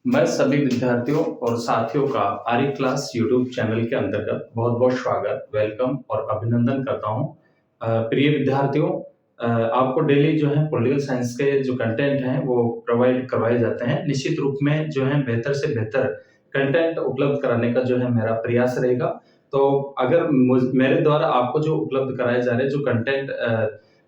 मैं सभी विद्यार्थियों और साथियों का आर्य क्लास यूट्यूब चैनल के अंतर्गत बहुत-बहुत स्वागत, वेलकम और अभिनंदन करता हूँ। प्रिय विद्यार्थियों, आपको डेली जो है पॉलिटिकल साइंस के जो कंटेंट हैं वो प्रोवाइड करवाए जाते हैं। निश्चित रूप में जो है बेहतर से बेहतर कंटेंट उपलब्ध कराने का जो है मेरा प्रयास रहेगा। तो अगर मेरे द्वारा आपको जो उपलब्ध कराए जा रहे जो कंटेंट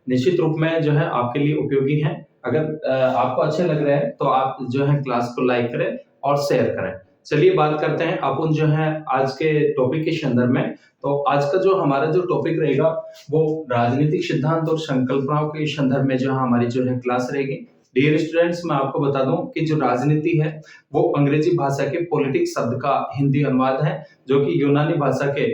निश्चित रूप में जो है आपके लिए उपयोगी हैं। अगर आपको अच्छे लग रहे हैं तो आप जो है क्लास को लाइक करें और शेयर करें। चलिए बात करते हैं अपन जो है आज के टॉपिक के संदर्भ में। तो आज का जो हमारा जो टॉपिक रहेगा वो राजनीतिक सिद्धांत और संकल्पनाओं के संदर्भ में जो हमारी जो है क्लास रहेगी। डियर स्टूडेंट्स, मैं आपको बता दूं कि जो राजनीति है वो अंग्रेजी भाषा के पॉलिटिक्स शब्द का हिंदी अनुवाद है, जो कि यूनानी भाषा के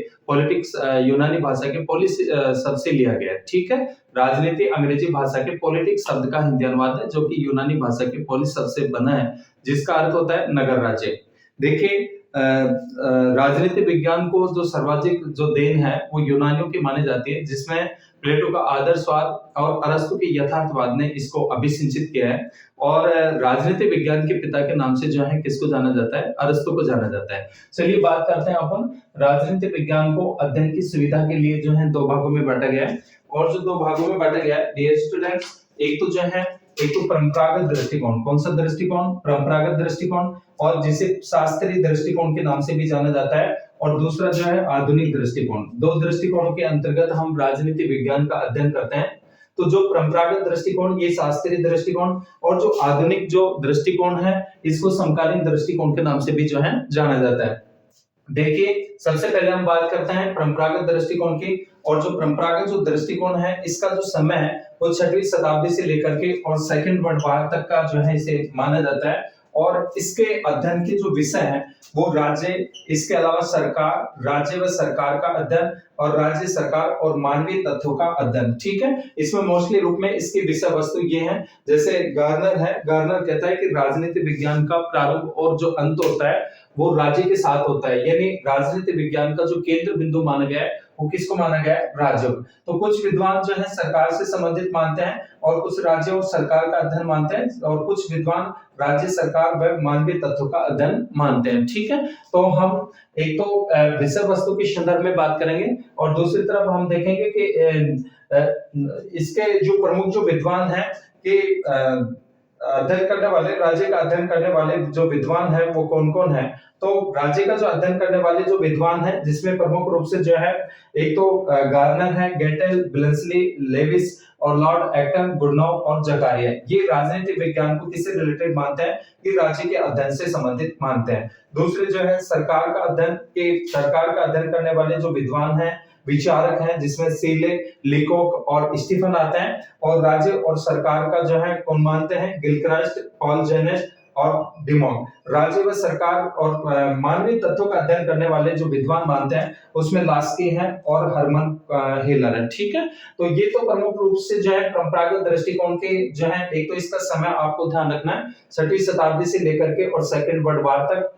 यूनानी भाषा के पोलिस शब्द से लिया गया है। ठीक है, राजनीति अंग्रेजी भाषा के पॉलिटिक्स शब्द का हिंदी अनुवाद है, जो कि यूनानी भाषा के पोलिस शब्द से बना है, जिसका अर्थ होता है नगर राज्य। देखिए, राजनीति विज्ञान को जो सर्वाधिक जो देन है वो यूनानियों की मानी जाती है, जिसमें प्लेटो का आदर्शवाद और अरस्तु के यथार्थवाद ने इसको अभिसिंचित किया है। और राजनीति विज्ञान के पिता के नाम से जो है किसको जाना जाता है? अरस्तु को जाना जाता है। चलिए बात करते हैं अपन। राजनीति विज्ञान को अध्ययन की सुविधा के लिए जो है दो भागों में बांटा गया है। और जो दो भागों में बांटा गया है डियर स्टूडेंट्स, एक तो परंपरागत दृष्टिकोण। कौन सा दृष्टिकोण? परंपरागत दृष्टिकोण, और जिसे शास्त्रीय दृष्टिकोण के नाम से भी जाना जाता है। और दूसरा जो है आधुनिक दृष्टिकोण। दो दृष्टिकोणों के अंतर्गत हम राजनीति विज्ञान का अध्ययन करते हैं। तो जो परंपरागत दृष्टिकोण, ये शास्त्रीय दृष्टिकोण, और जो आधुनिक जो दृष्टिकोण है इसको समकालीन दृष्टिकोण के नाम से भी जो है जाना जाता है। देखिए, सबसे पहले हम बात करते हैं परंपरागत दृष्टिकोण की। और जो परंपरागत जो दृष्टिकोण है इसका जो समय है वो 6वीं शताब्दी से लेकर के और सेकंड वर्ल्ड वॉर तक का जो है इसे माना जाता है। और इसके अध्ययन के जो विषय हैं वो राज्य, इसके अलावा सरकार, राज्य व सरकार का अध्ययन, और राज्य सरकार और मानवीय तथ्यों का अध्ययन। ठीक है, इसमें मोस्टली रूप में इसकी विषय वस्तु ये है, जैसे गार्नर कहता है कि राजनीति विज्ञान का प्रारंभ और जो अंत होता है वो राज्य के साथ होता है। यानी राजनीति विज्ञान का जो केंद्र बिंदु माना गया है वो किसको माना गया है? राज्य। तो कुछ विद्वान जो है सरकार से संबंधित मानते हैं, और कुछ राज्य और सरकार का अध्ययन मानते हैं, और कुछ विद्वान राज्य सरकार व मानवीय तत्वों का अध्ययन मानते हैं। ठीक है, तो हम एक तो विषय वस्तु के संदर्भ में बात करेंगे, और दूसरी तरफ हम देखेंगे कि इसके जो प्रमुख जो विद्वान हैं कि अध्ययन करने वाले, राज्य का अध्ययन करने वाले जो विद्वान है वो कौन कौन है। तो राज्य का जो अध्ययन करने वाले जो विद्वान है जिसमें प्रमुख रूप से जो है एक तो गार्नर है, गेटेल, ब्लेंसली, लेविस और लॉर्ड एक्टन, गुडनॉव और जकारिया। ये राजनीतिक विज्ञान को किससे रिलेटेड मानते हैं? कि राज्य के अध्ययन से संबंधित मानते हैं। दूसरे जो है सरकार का अध्ययन करने वाले जो विद्वान हैं, विचारक हैं, जिसमें सीले, लिकोक और स्टीफन आते हैं। और राज्य और सरकार का जो है कौन मानते हैं? गिलक्रास्ट, पॉल जेनेस और डिमॉन। राज्य व सरकार और मानवीय तत्वों का अध्ययन करने वाले जो विद्वान मानते हैं उसमें लास्की है और हरमन हेलर है। ठीक है, तो ये तो प्रमुख रूप से जो है परंपरागत दृष्टिकोण के जो है, एक तो इसका समय आपको ध्यान रखना है 6वीं शताब्दी से लेकर के और सेकंड वर्ल्ड वॉर तक।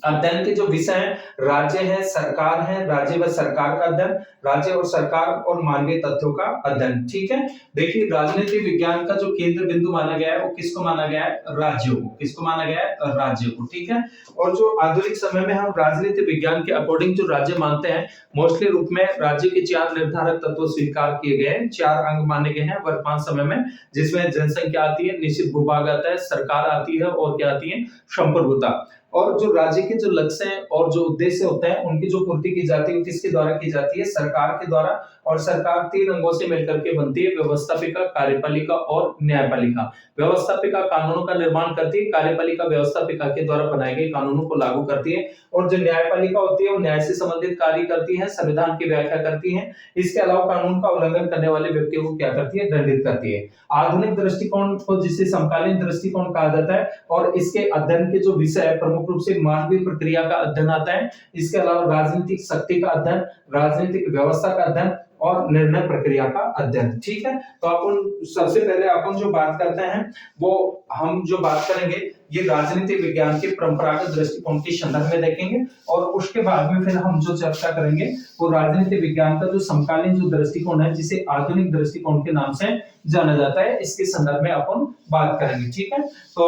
अध्ययन के जो विषय हैं राज्य है, सरकार है, राज्य व सरकार का अध्ययन, राज्य और सरकार और मानवीय तथ्यों का अध्ययन। ठीक है, देखिए राजनीति विज्ञान का जो केंद्र बिंदु माना गया है वो किसको माना गया है? राज्यों को। किसको माना गया है? राज्यों को। ठीक है, और जो आधुनिक समय में हम राजनीति विज्ञान के अकॉर्डिंग जो राज्य मानते हैं, मोस्टली रूप में राज्य के 4 निर्धारक तत्व स्वीकार किए गए हैं, 4 अंग माने गए हैं वर्तमान समय में, जिसमें जनसंख्या आती है, निश्चित भूभाग आता है, सरकार आती है, और क्या आती है? संप्रभुता। और जो राज्य के जो लक्ष्य हैं और जो उद्देश्य होते हैं उनकी जो पूर्ति की जाती है किसके द्वारा की जाती है? सरकार के द्वारा। और सरकार 3 अंगों से मिलकर के बनती है, व्यवस्थापिका, कार्यपालिका और न्यायपालिका। व्यवस्थापिका कानूनों का निर्माण करती है, कार्यपालिका व्यवस्थापिका के द्वारा बनाए गए कानूनों को लागू करती है, और जो न्यायपालिका होती है वो न्याय से संबंधित कार्य करती है, संविधान की व्याख्या करती है। इसके अलावा कानून का उल्लंघन करने वाले व्यक्तियों को क्या करती है? दंडित करती है। आधुनिक दृष्टिकोण को जिसे समकालीन दृष्टिकोण कहा जाता है, और इसके अध्ययन के जो विषय है प्रमुख रूप से मानवीय प्रक्रिया का अध्ययन आता है। इसके अलावा राजनीतिक शक्ति का अध्ययन, राजनीतिक व्यवस्था का अध्ययन और निर्णय प्रक्रिया का अध्ययन। ठीक है, तो अपन सबसे पहले अपन जो बात करते हैं वो हम जो बात करेंगे ये राजनीतिक विज्ञान के परंपरागत दृष्टिकोण के संदर्भ में देखेंगे और उसके बाद में फिर हम जो चर्चा करेंगे वो राजनीतिक विज्ञान का जो समकालीन जो दृष्टिकोण है जिसे आधुनिक दृष्टिकोण के नाम से जाना जाता है, इसके संदर्भ में अपन बात करेंगे। ठीक है, तो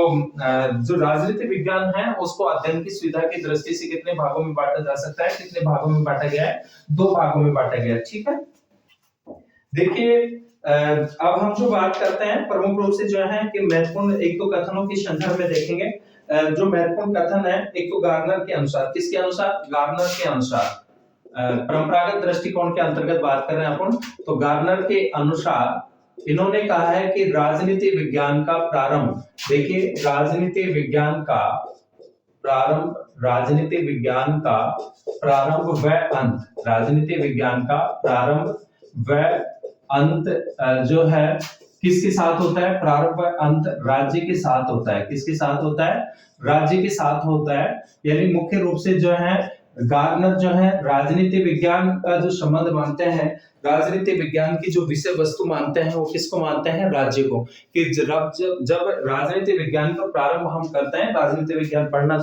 जो राजनीतिक विज्ञान है उसको अध्ययन की सुविधा की दृष्टि से कितने भागों में बांटा जा सकता है, कितने भागों में बांटा गया है, 2 भागों में बांटा गया है। ठीक है, देखिए अब हम जो बात करते हैं प्रमुख रूप से जो है कि महत्वपूर्ण एक तो कथनों के संदर्भ में देखेंगे। जो महत्वपूर्ण कथन है, एक तो गार्नर के अनुसार, किसके अनुसार, गार्नर के अनुसार, परंपरागत दृष्टिकोण के अंतर्गत बात कर रहे हैं अपन, तो गार्नर के अनुसार इन्होंने कहा है कि राजनीति विज्ञान का प्रारंभ, देखिए राजनीति विज्ञान का प्रारंभ, राजनीति विज्ञान का प्रारंभ व अंत, राजनीति विज्ञान का प्रारंभ व अंत जो है किसके साथ होता है, प्रारंभ व अंत राज्य के साथ होता है। किसके साथ होता है, राज्य के साथ होता है। यानी मुख्य रूप से जो है गार्नर जो है राजनीति विज्ञान का जो संबंध मानते हैं, राजनीति विज्ञान की जो विषय वस्तु मानते हैं वो किसको मानते हैं, राज्य को। कि जब राजनीति विज्ञान का प्रारंभ हम करते हैं, राजनीति विज्ञान पढ़ना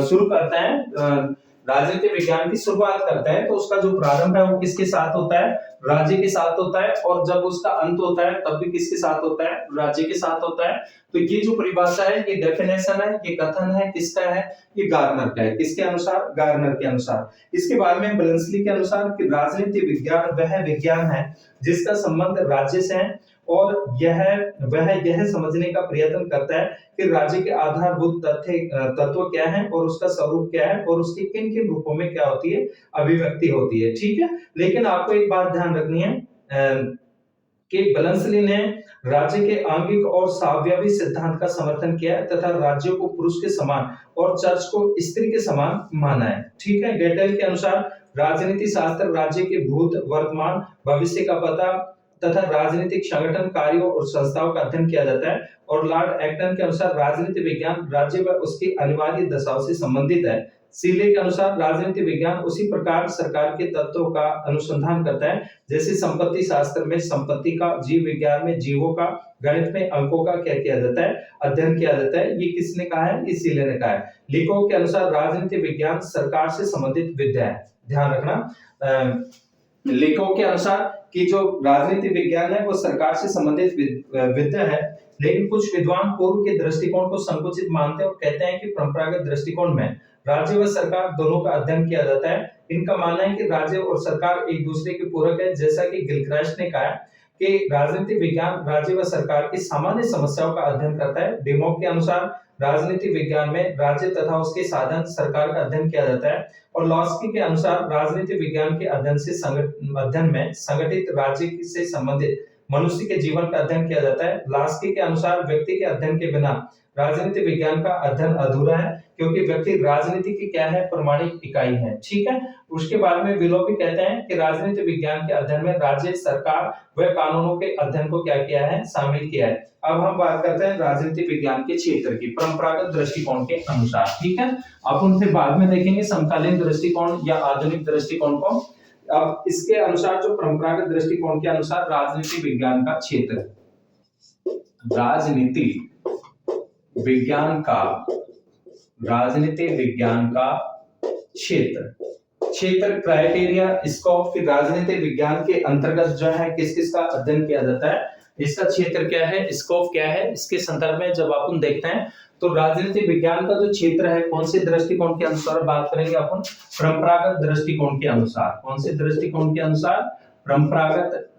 शुरू करते हैं, राजनीति विज्ञान की शुरुआत करता है, तो उसका जो प्रारंभ है वो किसके साथ होता है, राज्य के साथ होता है, और जब उसका अंत होता है तब भी किसके साथ होता है, राज्य के साथ होता है। तो ये जो परिभाषा है, ये डेफिनेशन है, ये कथन है, किसका है, ये गार्नर का है। किसके अनुसार, गार्नर के अनुसार। इसके बाद में ब्लेंसली के अनुसार कि राजनीति विज्ञान वह विज्ञान है जिसका संबंध राज्य से है और वह यह समझने का प्रयत्न करता है कि राज्य के आधारभूत तत्व क्या है और उसका स्वरूप क्या है और उसके किन किन रूपों में क्या होती है, अभिव्यक्ति होती है। ठीक है, लेकिन आपको एक बात ध्यान रखनी है कि ब्लेंसली ने राज्य के आंगिक और सावयवी सिद्धांत का समर्थन किया है तथा राज्यों को पुरुष के समान और चर्च को स्त्री के समान माना है। ठीक है, गेटेल के अनुसार राजनीति शास्त्र राज्य के भूत, वर्तमान, भविष्य का पता तथा राजनीतिक संगठन, कार्यों और संस्थाओं का अध्ययन किया जाता है। और लॉर्ड एक्टन के अनुसार राजनीति विज्ञान राज्य व उसकी अनिवार्य दशाओं से संबंधित है। सीले के अनुसार राजनीति विज्ञान उसी प्रकार सरकार के तत्वों का अनुसंधान करता है जैसे संपत्ति शास्त्र में संपत्ति का, जीव विज्ञान में जीवों का, गणित में अंकों का क्या किया जाता है, अध्ययन किया जाता है। ये किसने कहा है, ये सीले ने कहा है। लिको के अनुसार राजनीति विज्ञान सरकार से संबंधित विद्या है। ध्यान रखना, लेखकों के अनुसार कि जो राजनीति विज्ञान है वो सरकार से संबंधित विद्या है, लेकिन कुछ विद्वान पूर्व के दृष्टिकोण को संकुचित मानते हैं और कहते हैं कि परंपरागत दृष्टिकोण में राज्य व सरकार दोनों का अध्ययन किया जाता है। इनका मानना है कि राज्य और सरकार एक दूसरे के पूरक है, जैसा कि गिलक्राइस्ट ने कहा कि राजनीति विज्ञान राज्य व सरकार की सामान्य समस्याओं का अध्ययन करता है। डेमोक के अनुसार राजनीति विज्ञान में राज्य तथा उसके साधन, सरकार का अध्ययन किया जाता है। और लॉस्की के अनुसार राजनीति विज्ञान के अध्ययन में संगठित राज्य से संबंधित मनुष्य के जीवन का अध्ययन किया जाता है। लास्की के अनुसार व्यक्ति के अध्ययन के बिना राजनीति विज्ञान का अध्ययन अधूरा है, क्योंकि व्यक्ति राजनीति की क्या है, प्रमाणिक इकाई है। ठीक है, उसके बाद में विलोपी कहते हैं कि राजनीति विज्ञान के अध्ययन में राज्य, सरकार व कानूनों के अध्ययन को क्या किया है, शामिल किया है। अब हम बात करते हैं राजनीति विज्ञान के क्षेत्र की परंपरागत दृष्टिकोण के अनुसार। ठीक है, अपन फिर बाद में देखेंगे समकालीन दृष्टिकोण या आधुनिक दृष्टिकोण को। अब इसके अनुसार जो परंपरागत दृष्टिकोण के अनुसार राजनीति विज्ञान का क्षेत्र, राजनीति विज्ञान का क्षेत्र क्राइटेरिया, स्कोप की राजनीतिक विज्ञान के अंतर्गत जो है किस किस का अध्ययन किया जाता है, इसका क्षेत्र क्या है, स्कोप क्या है, इसके संदर्भ में जब अपन देखते हैं तो राजनीतिक विज्ञान का जो क्षेत्र है कौन से दृष्टिकोण के अनुसार बात करेंगे अपन, परंपरागत दृष्टिकोण के अनुसार। कौन से दृष्टिकोण के अनुसार, परंपरागत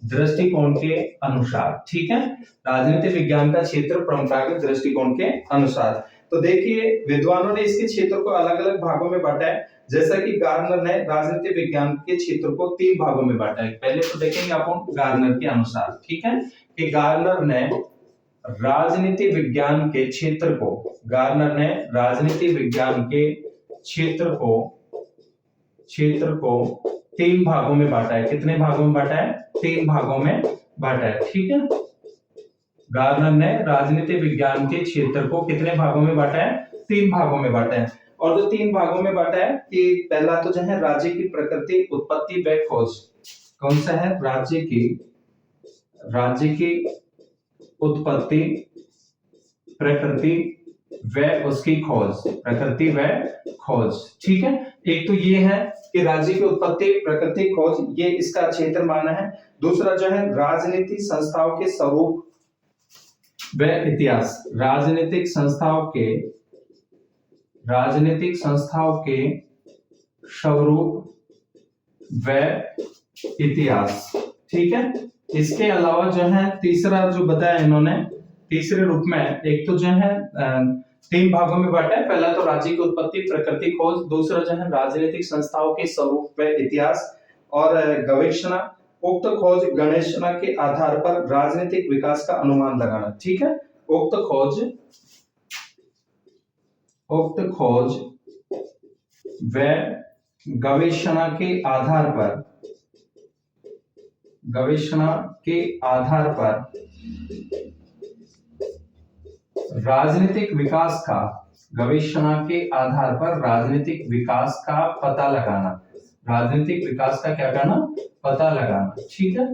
दृष्टिकोण के अनुसार। ठीक है, राजनीतिक विज्ञान का क्षेत्र परंपरागत दृष्टिकोण के अनुसार। तो देखिए विद्वानों ने इसके क्षेत्र को अलग अलग भागों में बांटा है, जैसा कि गार्नर ने राजनीतिक विज्ञान के क्षेत्र को 3 भागों में बांटा है। पहले तो देखेंगे अपन गार्नर के अनुसार। ठीक है, कि गार्नर ने राजनीति विज्ञान के क्षेत्र को, गार्नर ने राजनीति विज्ञान के क्षेत्र को 3 भागों में बांटा है। कितने भागों में बांटा है, 3 भागों में बांटा है। ठीक है, गार्नर ने राजनीति विज्ञान के क्षेत्र को कितने भागों में बांटा है, 3 भागों में बांटा है। और जो 3 भागों में बांटा है कि पहला तो जो है राज्य की प्रकृति, उत्पत्ति व खोज। कौन सा है, राज्य की उत्पत्ति प्रकृति व उसकी खोज, प्रकृति व खोज। ठीक है, एक तो ये है कि राज्य की उत्पत्ति, प्रकृति, खोज, ये इसका क्षेत्र माना है। दूसरा जो है राजनीतिक संस्थाओं के स्वरूप व इतिहास, राजनीतिक संस्थाओं के स्वरूप व इतिहास। ठीक है, इसके अलावा जो है तीसरा जो बताया इन्होंने, तीसरे रूप में एक तो जो है तीन भागों में बांटा है। पहला तो राज्य की उत्पत्ति, प्रकृति, खोज। दूसरा जो है राजनीतिक संस्थाओं के स्वरूप व इतिहास और गवेषणा। उक्त खोज गणेशना के आधार पर राजनीतिक विकास का अनुमान लगाना। ठीक है, उक्त खोज व गवेषणा के आधार पर राजनीतिक विकास का, गवेषणा के आधार पर राजनीतिक विकास का पता लगाना, राजनीतिक विकास का क्या करना, पता लगाना। ठीक है,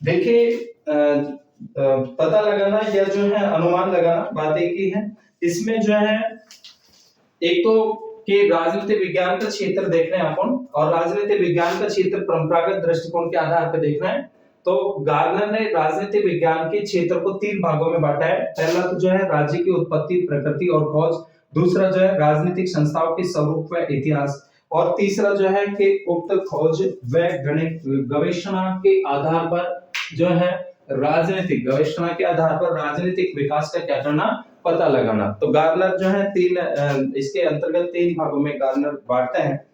देखिए पता लगाना या जो है अनुमान लगाना, बात एक ही है। इसमें जो है एक तो कि राजनीतिक विज्ञान का क्षेत्र देख रहे हैं अपन, और राजनीतिक विज्ञान का क्षेत्र परंपरागत दृष्टिकोण के आधार पर देख रहे हैं। तो गार्नर ने राजनीतिक विज्ञान के क्षेत्र को तीन भागों में बांटा है। पहला तो जो है राज्य की उत्पत्ति, प्रकृति और खोज। दूसरा जो है राजनीतिक संस्थाओं के स्वरूप व इतिहास। और तीसरा जो है कि उक्त खोज व गवेषणा के आधार पर जो है राजनीतिक, गवेषणा के आधार पर राजनीतिक विकास का क्या करना, पता लगाना। तो गार्नर जो है इसके अंतर्गत तीन भागों में गार्नर बांटते हैं।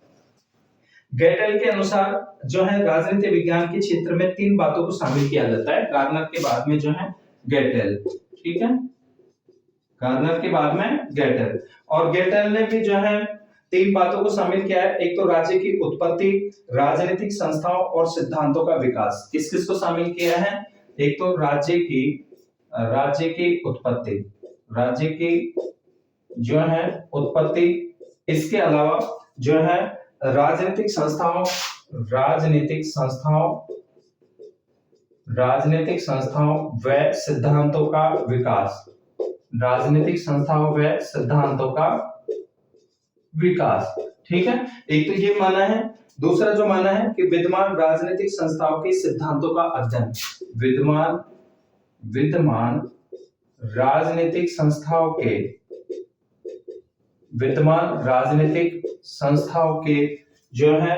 गेटेल के अनुसार जो है राजनीतिक विज्ञान के क्षेत्र में तीन बातों को शामिल किया जाता है। गार्नर के बाद में जो है गेटेल। ठीक है, गार्नर के बाद में गेटेल, और गेटेल ने भी जो है तीन बातों को शामिल किया है। एक तो राज्य की उत्पत्ति, राजनीतिक संस्थाओं और सिद्धांतों का विकास। किस किस को शामिल किया है? एक तो राज्य की उत्पत्ति, राज्य की जो है उत्पत्ति। इसके अलावा जो है राजनीतिक संस्थाओं व सिद्धांतों का विकास, राजनीतिक संस्थाओं व सिद्धांतों का विकास। ठीक है, एक तो ये माना है। दूसरा जो माना है कि विद्यमान राजनीतिक संस्थाओं के सिद्धांतों का अध्ययन, विद्यमान राजनीतिक संस्थाओं के जो है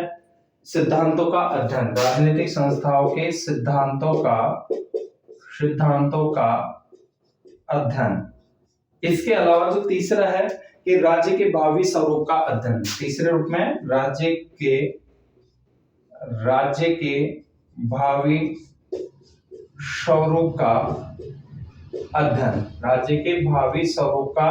सिद्धांतों का अध्ययन, राजनीतिक संस्थाओं के सिद्धांतों का अध्ययन। इसके अलावा जो तीसरा है कि राज्य के भावी स्वरूप का अध्ययन। तीसरे रूप में राज्य के भावी स्वरूप का अध्ययन, राज्य के भावी स्वरूप का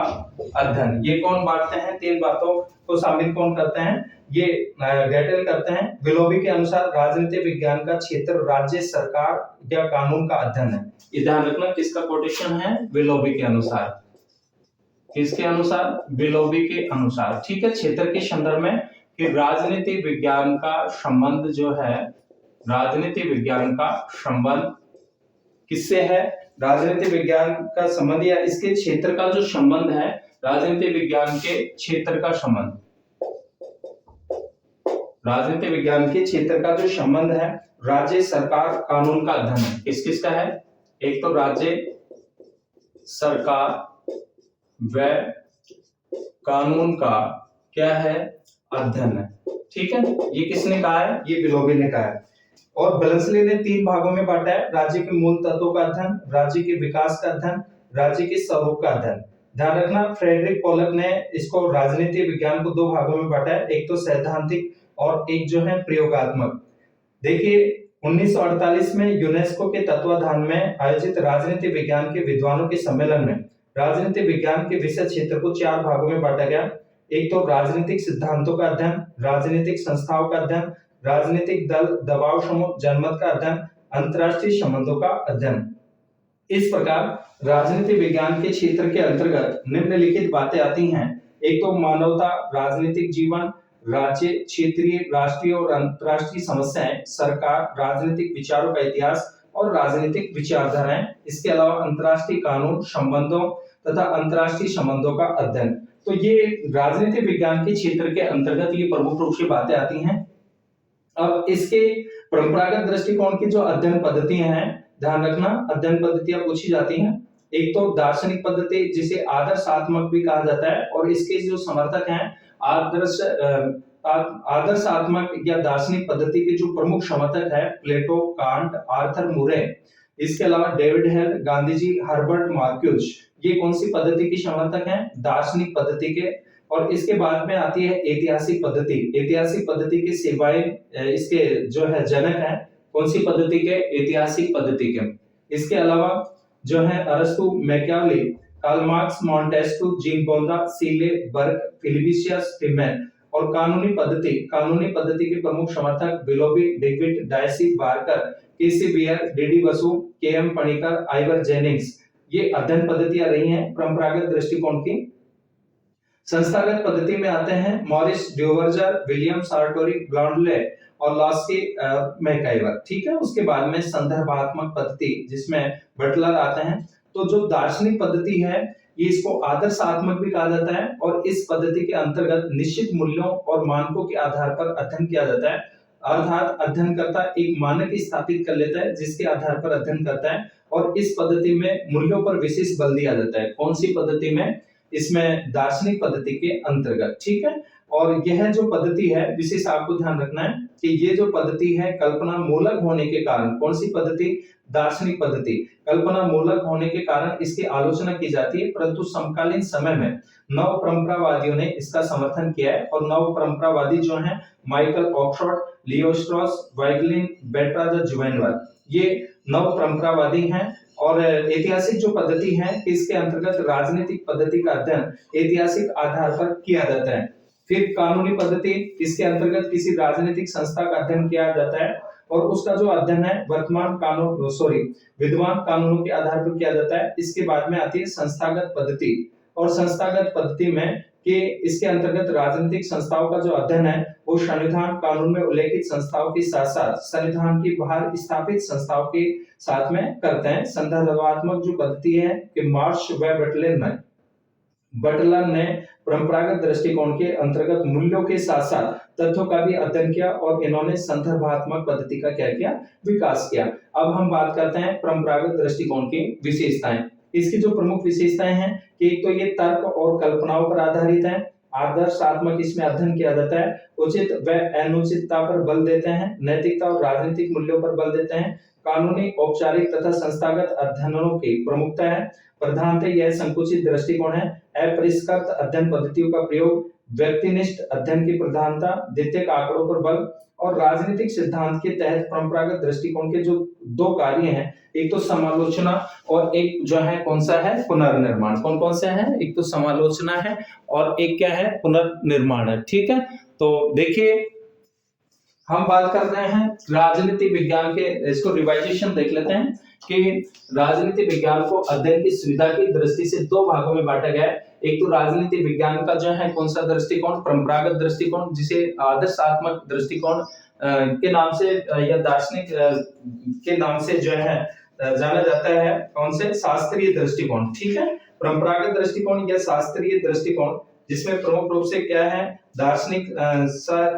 अध्ययन। ये कौन बांटते हैं? तीन बातों को शामिल कौन करते हैं? ये गेटेल करते हैं। विलोबी के अनुसार राजनीतिक विज्ञान का क्षेत्र राज्य, सरकार या कानून का अध्ययन है। ये ध्यान रखना, किसका कोटेशन है? विलोबी के अनुसार। किसके अनुसार? विलोबी के अनुसार। ठीक है, क्षेत्र के संदर्भ में कि राजनीतिक विज्ञान का संबंध जो है, राजनीतिक विज्ञान का संबंध किससे है? राजनीतिक विज्ञान का संबंध या इसके क्षेत्र का जो संबंध है, राजनीतिक विज्ञान के क्षेत्र का संबंध, राजनीतिक विज्ञान के क्षेत्र का जो संबंध है राज्य, सरकार, कानून का अध्ययन है। किस किस का है? एक तो राज्य, सरकार व कानून का क्या है? अध्ययन है। ठीक है, ये किसने कहा है? ये विलोबी ने कहा है। और बेलेंसली ने तीन भागों में बांटा है। राज्य के मूल तत्वों का अध्ययन, राज्य के विकास का अध्ययन, राज्य के स्वरूप का अध्ययन। ध्यान रखना, फ्रेडरिक पोलक ने इसको राजनीतिक विज्ञान को दो भागों में बांटा है, एक तो सैद्धांतिक और एक जो है प्रयोगात्मक। देखिए 1948 में यूनेस्को के तत्वाधान में आयोजित राजनीतिक विज्ञान के विद्वानों के सम्मेलन में राजनीतिक विज्ञान के विषय क्षेत्र को चार भागों में बांटा गया। एक तो राजनीतिक सिद्धांतों का अध्ययन, राजनीतिक संस्थाओं का अध्ययन, राजनीतिक दल, दबाव समूह, जनमत का अध्ययन, अंतरराष्ट्रीय संबंधों का अध्ययन। इस प्रकार राजनीतिक विज्ञान के क्षेत्र के अंतर्गत निम्नलिखित बातें आती हैं। एक तो मानवता, राजनीतिक जीवन, राज्य, क्षेत्रीय, राष्ट्रीय और अंतरराष्ट्रीय समस्याएं, सरकार, राजनीतिक विचारों का इतिहास, और राजनीतिक विचारधाराएं, इसके अलावा अंतर्राष्ट्रीय कानून, संबंधों तथा अंतर्राष्ट्रीय संबंधों का अध्ययन। तो ये राजनीतिक विज्ञान के क्षेत्र के अंतर्गत ये प्रमुख रूप से बातें आती हैं। अब इसके परंपरागत दृष्टिकोण की जो अध्ययन पद्धतियां हैं, ध्यान रखना अध्ययन पद्धतियां पूछी जाती हैं। एक तो दार्शनिक पद्धति जिसे आदर्शात्मक भी कहा जाता है, और इसके जो समर्थक हैं आदर्शात्मक या दार्शनिक पद्धति के जो प्रमुख समर्थक है प्लेटो, कांट, आर्थर मुरे, इसके अलावा David hello, Gandhi ji, Herbert Marquess, ये कौन सी पद्धति की समर्थक हैं? दार्शनिक पद्धति के। और इसके बाद में आती है ऐतिहासिक पद्धति। ऐतिहासिक पद्धति के सिवाय इसके जो है जनक है कौन सी पद्धति के? ऐतिहासिक पद्धति के। इसके अलावा जो है अरस्तु, Machiavelli, Karl Marx, Montesquieu, Jean बोंदा, सीले, बर्क, फिलिबिशियस, टिमेन। और कानूनी पद्धति के प्रमुख समर्थक Willoughby, Duguit, Dicey, Barker, KC Wheare, DD Basu, K M Panikkar, Ivor Jennings, ये अध्ययन पद्धतियां रही हैं परंपरागत दृष्टिकोण की। संस्थागत पद्धति में आते हैं मॉरिस ड्यूवर्जर, विलियम सार्टोरी, ब्लॉन्डले और लॉस्की, मैकाइवर। ठीक है, उसके बाद में संदर्भात्मक पद्धति जिसमें बटलर आते हैं। तो जो दार्शनिक पद्धति है ये इसको आदर्शात्मक भी कहा जाता है, और इस पद्धति के अंतर्गत निश्चित मूल्यों और मानकों के आधार पर अध्ययन किया जाता है। अर्थात अध्ययनकर्ता एक मानक स्थापित कर लेता है जिसके आधार पर अध्ययन करता है, और इस पद्धति में मूल्यों पर विशेष बल दिया जाता है। कौन सी पद्धति में? इसमें दार्शनिक पद्धति के अंतर्गत। ठीक है, और यह जो पद्धति है विशेष आपको ध्यान रखना है कि ये जो पद्धति है कल्पना मूलक होने के कारण, कौन सी पद्धति? दार्शनिक पद्धति। कल्पना मूलक होने के कारण इसकी आलोचना की जाती है, परंतु समकालीन समय में नव परंपरावादियों ने इसका समर्थन किया है। और नव परंपरावादी जो हैं माइकल ऑक्सफोर्ड, लियो स्ट्रॉस, वाइगलिन, बेर्ट्राद जुवेनवाल, ये नव परंपरावादी हैं। और ऐतिहासिक जो पद्धति है इसके अंतर्गत राजनीतिक पद्धति का अध्ययन ऐतिहासिक आधार पर किया जाता है। फिर कानूनी पद्धति, इसके अंतर्गत किसी राजनीतिक संस्था का अध्ययन किया जाता है, और उसका जो अध्ययन है विद्वान कानूनों के आधार पर किया जाता है। इसके बाद में आती है संस्थागत पद्धति, और संस्थागत पद्धति में कि इसके अंतर्गत राजनीतिक संस्थाओं का जो अध्ययन है वो संविधान कानून में उल्लेखित संस्थाओं के साथ साथ संविधान की बाहर स्थापित संस्थाओं के साथ में करते हैं। संदर्भात्मक जो पद्धति है कि मार्श व बटलर ने परंपरागत दृष्टिकोण के अंतर्गत मूल्यों के साथ साथ तथ्यों का भी अध्ययन किया, और इन्होंने संदर्भात्मक पद्धति का क्या किया? विकास किया। अब हम बात करते हैं परंपरागत दृष्टिकोण की विशेषताएं। इसकी जो प्रमुख विशेषताएं हैं कि एक तो ये तर्क और कल्पनाओं पर आधारित है, आदर्शात्मक इसमें अध्ययन किया जाता है, उचित व अनुचितता पर बल देते हैं, नैतिकता और राजनीतिक मूल्यों पर बल देते हैं, कानूनी, औपचारिक तथा संस्थागत अध्ययनों की प्रमुखता है, प्रधानतः यह संकुचित दृष्टिकोण है, अपरिष्कृत अध्ययन पद्धतियों का प्रयोग, व्यक्तिनिष्ठ अध्ययन की प्रधानता, द्वितीयक आंकड़ों पर बल, और राजनीतिक सिद्धांत के तहत परंपरागत दृष्टिकोण के जो दो कार्य हैं, एक तो समालोचना और एक जो है कौन सा है? पुनर्निर्माण। कौन कौन से हैं? एक तो समालोचना है और एक क्या है? पुनर्निर्माण है। ठीक है, तो देखिए हम बात कर रहे हैं राजनीति विज्ञान के, इसको रिवाइजेशन देख लेते हैं कि राजनीति विज्ञान को अध्ययन की सुविधा की दृष्टि से दो भागों में बांटा गया है। एक तो राजनीति विज्ञान का जो है कौन सा दृष्टिकोण? परंपरागत दृष्टिकोण, जिसे आदर्शात्मक दृष्टिकोण के नाम से या दार्शनिक के नाम से जो है जाना जाता है। कौन से? शास्त्रीय दृष्टिकोण। ठीक है, परंपरागत दृष्टिकोण या शास्त्रीय दृष्टिकोण, जिसमें प्रमुख रूप से क्या है? दार्शनिक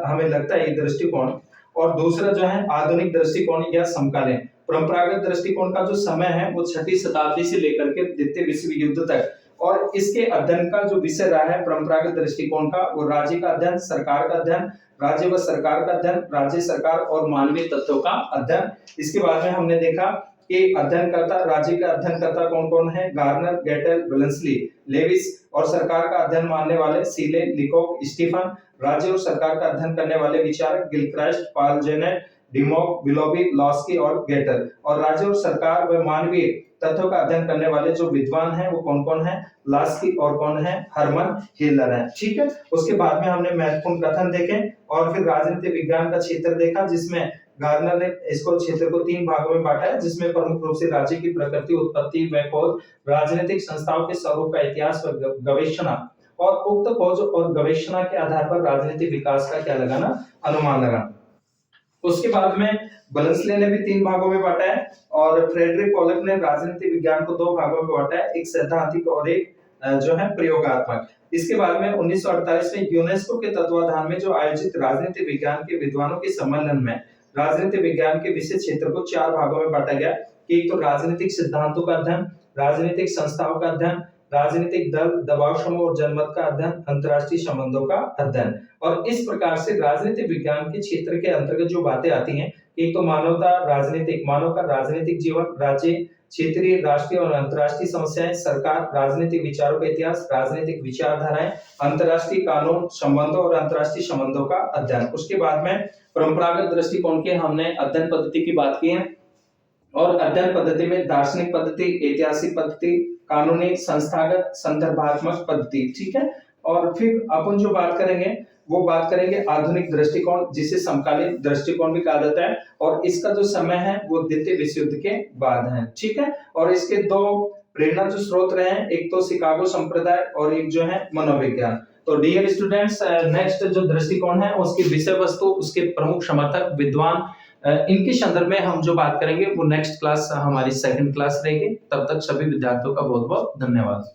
हमें लगता है ये दृष्टिकोण, और दूसरा जो है आधुनिक दृष्टिकोण या समकालीन। परंपरागत दृष्टिकोण का जो समय है वो 6वीं शताब्दी से लेकर के द्वितीय विश्व युद्ध तक, और इसके अध्ययन का जो विषय रहा है परंपरागत दृष्टिकोण का, वो राज्य का अध्ययन, सरकार का अध्ययन, राज्य व सरकार का अध्ययन, राज्य सरकार और मानवीय तत्वों का अध्ययन। इसके बाद में हमने देखा कि अध्ययनकर्ता, राज्य का अध्ययनकर्ता कौन कौन है? गार्नर, गेटेल, वेलेंसली, लेविस, और सरकार का अध्ययन मानने वाले सीले, लिकोक, स्टीफन, राज्य और सरकार का अध्ययन करने वाले विचारक गिलक्राइस्ट, पाल जेनेट, डिमोक, बिलोबी, लॉस्की और गेटर, और राज्य और सरकार व मानवीय तथ्यों का अध्ययन करने वाले जो विद्वान हैं वो कौन कौन है? लास्की और कौन है? हर्मन हेलर है। ठीक है, उसके बाद में हमने महत्वपूर्ण कथन देखे, और फिर राजनीति विज्ञान का क्षेत्र देखा, जिसमें गार्नर ने इसको क्षेत्र को 3 भागों में बांटा है, जिसमें प्रमुख रूप से राज्य की प्रकृति, उत्पत्ति व खोज, राजनीतिक संस्थाओं के स्वरूप का इतिहास व गवेषणा, और उक्त खोज और गवेषणा के आधार पर राजनीतिक विकास का क्या लगाना? अनुमान लगाना। उसके बाद में बर्नसले ने भी 3 भागों में बांटा है और फ्रेडरिक पोलक ने राजनीति विज्ञान को 2 भागों में बांटा है, एक सैद्धांतिक और एक जो है प्रयोगात्मक। इसके बाद में 1948 में यूनेस्को के तत्वाधान में जो आयोजित राजनीति विज्ञान के विद्वानों के सम्मेलन में राजनीति विज्ञान के विषय क्षेत्र को 4 भागों में बांटा गया कि एक तो राजनीतिक सिद्धांतों का अध्ययन, राजनीतिक संस्थाओं का अध्ययन, राजनीतिक दल, दबाव समूह और जनमत का अध्ययन, अंतर्राष्ट्रीय संबंधों का अध्ययन। और इस प्रकार से राजनीतिक विज्ञान के क्षेत्र के अंतर्गत जो बातें आती हैं, एक तो मानवता, मानव का राजनीतिक जीवन, राज्य, क्षेत्रीय, राष्ट्रीय और अंतर्राष्ट्रीय समस्याएं, सरकार, राजनीतिक विचारों का इतिहास, राजनीतिक विचारधाराएं, अंतर्राष्ट्रीय कानून, संबंधों और अंतर्राष्ट्रीय संबंधों का अध्ययन। उसके बाद में परंपरागत दृष्टिकोण के हमने अध्ययन पद्धति की बात की है और अध्ययन पद्धति में दार्शनिक पद्धति, ऐतिहासिक पद्धति, कानूनी, संस्थागत, संदर्भात्मक पद्धति, ठीक है। और फिर अपन जो बात करेंगे वो बात करेंगे आधुनिक दृष्टिकोण, जिसे समकालीन दृष्टिकोण भी कहा जाता है और इसका जो समय है वो द्वितीय विश्व युद्ध के बाद है, ठीक है। और इसके 2 प्रेरणा जो स्रोत रहे हैं, एक तो शिकागो संप्रदाय और एक जो है मनोविज्ञान। तो डियर स्टूडेंट्स, नेक्स्ट जो दृष्टिकोण है उसकी विषय वस्तु, उसके प्रमुख समर्थक, विद्वान, इनके संदर्भ में हम जो बात करेंगे वो नेक्स्ट क्लास हमारी सेकंड क्लास रहेगी। तब तक सभी विद्यार्थियों का बहुत बहुत धन्यवाद।